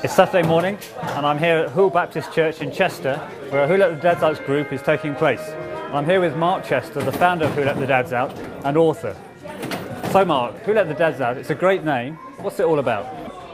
It's Saturday morning and I'm here at Hull Baptist Church in Chester where a Who Let the Dads Out group is taking place. I'm here with Mark Chester, the founder of Who Let the Dads Out and author. So Mark, Who Let the Dads Out, it's a great name. What's it all about?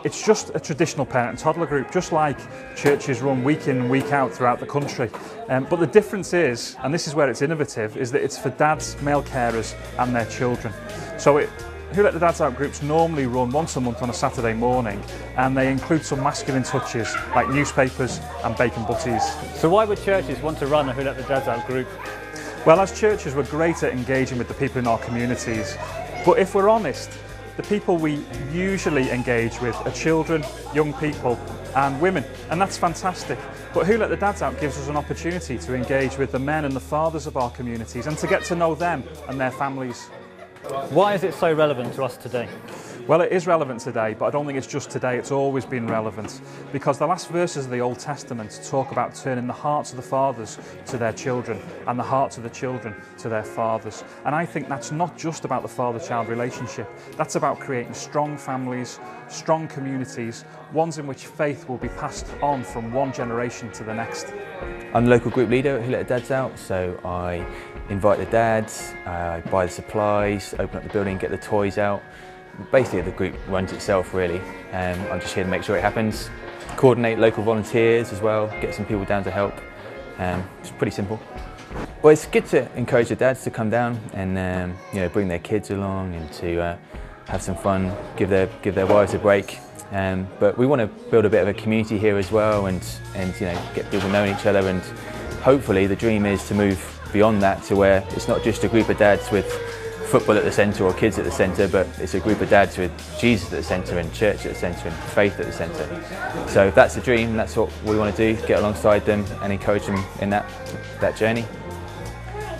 It's just a traditional parent and toddler group, just like churches run week in and week out throughout the country. But the difference is, and this is where it's innovative, is that it's for dads, male carers and their children. So Who Let the Dads Out groups normally run once a month on a Saturday morning, and they include some masculine touches like newspapers and bacon butties. So why would churches want to run a Who Let the Dads Out group? Well, as churches we're great at engaging with the people in our communities, but if we're honest, the people we usually engage with are children, young people and women, and that's fantastic. But Who Let the Dads Out gives us an opportunity to engage with the men and the fathers of our communities and to get to know them and their families. Why is it so relevant to us today? Well, it is relevant today, but I don't think it's just today, it's always been relevant. Because the last verses of the Old Testament talk about turning the hearts of the fathers to their children and the hearts of the children to their fathers. And I think that's not just about the father-child relationship, that's about creating strong families, strong communities, ones in which faith will be passed on from one generation to the next. I'm the local group leader at Who Let the Dads Out, so I invite the dads, I buy the supplies, open up the building, get the toys out. Basically the group runs itself really. I'm just here to make sure it happens. Coordinate local volunteers as well, get some people down to help. It's pretty simple. Well, it's good to encourage the dads to come down and bring their kids along and to have some fun, give their wives a break. But we want to build a bit of a community here as well and get people knowing each other, and hopefully the dream is to move beyond that to where it's not just a group of dads with football at the centre or kids at the centre, but it's a group of dads with Jesus at the centre and church at the centre and faith at the centre. So if that's the dream, that's what we want to do, get alongside them and encourage them in that journey.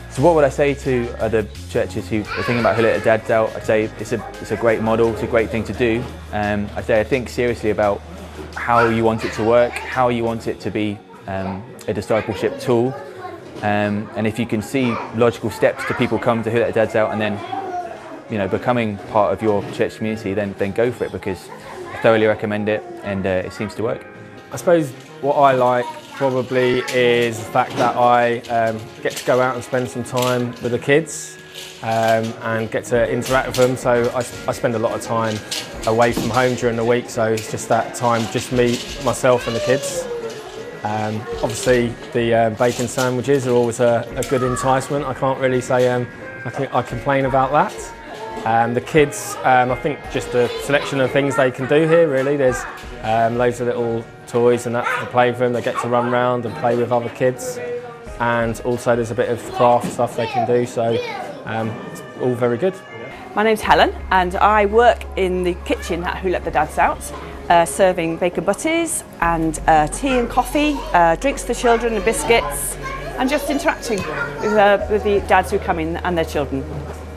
So what would I say to other churches who are thinking about Who Let the Dads Out? I'd say it's a great model, it's a great thing to do. I'd say I think seriously about how you want it to work, how you want it to be a discipleship tool. And if you can see logical steps to people come to Who Let the Dads Out and then becoming part of your church community, then go for it, because I thoroughly recommend it and it seems to work. I suppose what I like probably is the fact that I get to go out and spend some time with the kids and get to interact with them. So I spend a lot of time away from home during the week, so it's just that time, just me, myself and the kids. Obviously the bacon sandwiches are always a good enticement. I can't really say I complain about that. The kids, I think just the selection of things they can do here really. There's loads of little toys and that to play with them. They get to run around and play with other kids, and also there's a bit of craft stuff they can do, so it's all very good. My name's Helen and I work in the kitchen at Who Let the Dads Out, serving bacon butties and tea and coffee, drinks for children and biscuits, and just interacting with the dads who come in and their children.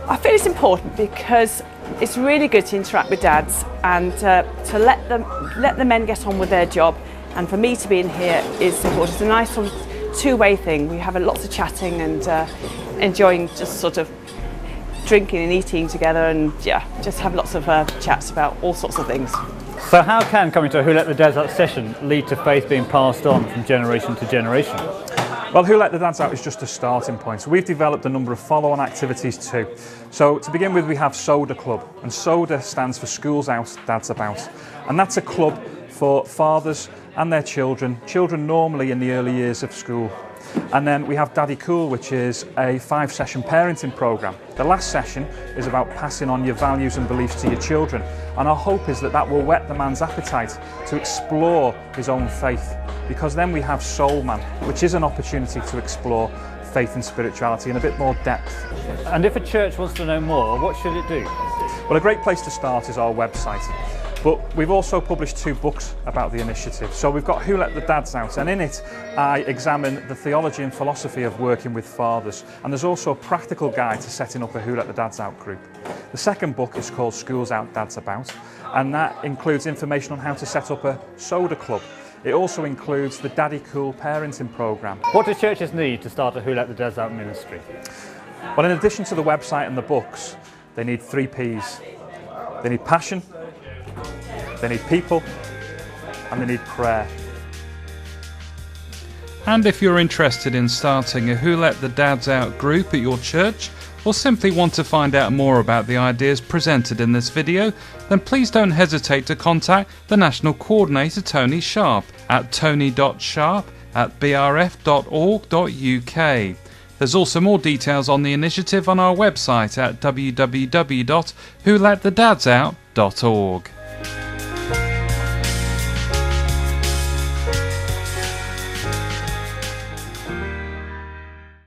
I feel it's important because it's really good to interact with dads and to let the men get on with their job, and for me to be in here is important. It's a nice sort of two-way thing. We have lots of chatting and enjoying just sort of drinking and eating together, and just have lots of chats about all sorts of things. So how can coming to a Who Let the Dads Out session lead to faith being passed on from generation to generation? Well, Who Let the Dads Out is just a starting point. So we've developed a number of follow-on activities too. So to begin with, we have SODA Club, and SODA stands for Schools Out, Dads About. And that's a club for fathers and their children normally in the early years of school. And then we have Daddy Cool, which is a 5-session parenting programme. The last session is about passing on your values and beliefs to your children. And our hope is that will whet the man's appetite to explore his own faith. Because then we have Soul Man, which is an opportunity to explore faith and spirituality in a bit more depth. And if a church wants to know more, what should it do? Well, a great place to start is our website. But we've also published 2 books about the initiative. So we've got Who Let the Dads Out, and in it I examine the theology and philosophy of working with fathers. And there's also a practical guide to setting up a Who Let the Dads Out group. The second book is called Schools Out, Dads About, and that includes information on how to set up a SODA Club. It also includes the Daddy Cool parenting programme. What do churches need to start a Who Let the Dads Out ministry? Well, in addition to the website and the books, they need 3 Ps. They need passion, they need people, and they need prayer. And if you're interested in starting a Who Let the Dads Out group at your church, or simply want to find out more about the ideas presented in this video, then please don't hesitate to contact the National Coordinator Tony Sharp at tony.sharp@brf.org.uk. There's also more details on the initiative on our website at www.wholetthedadsout.org.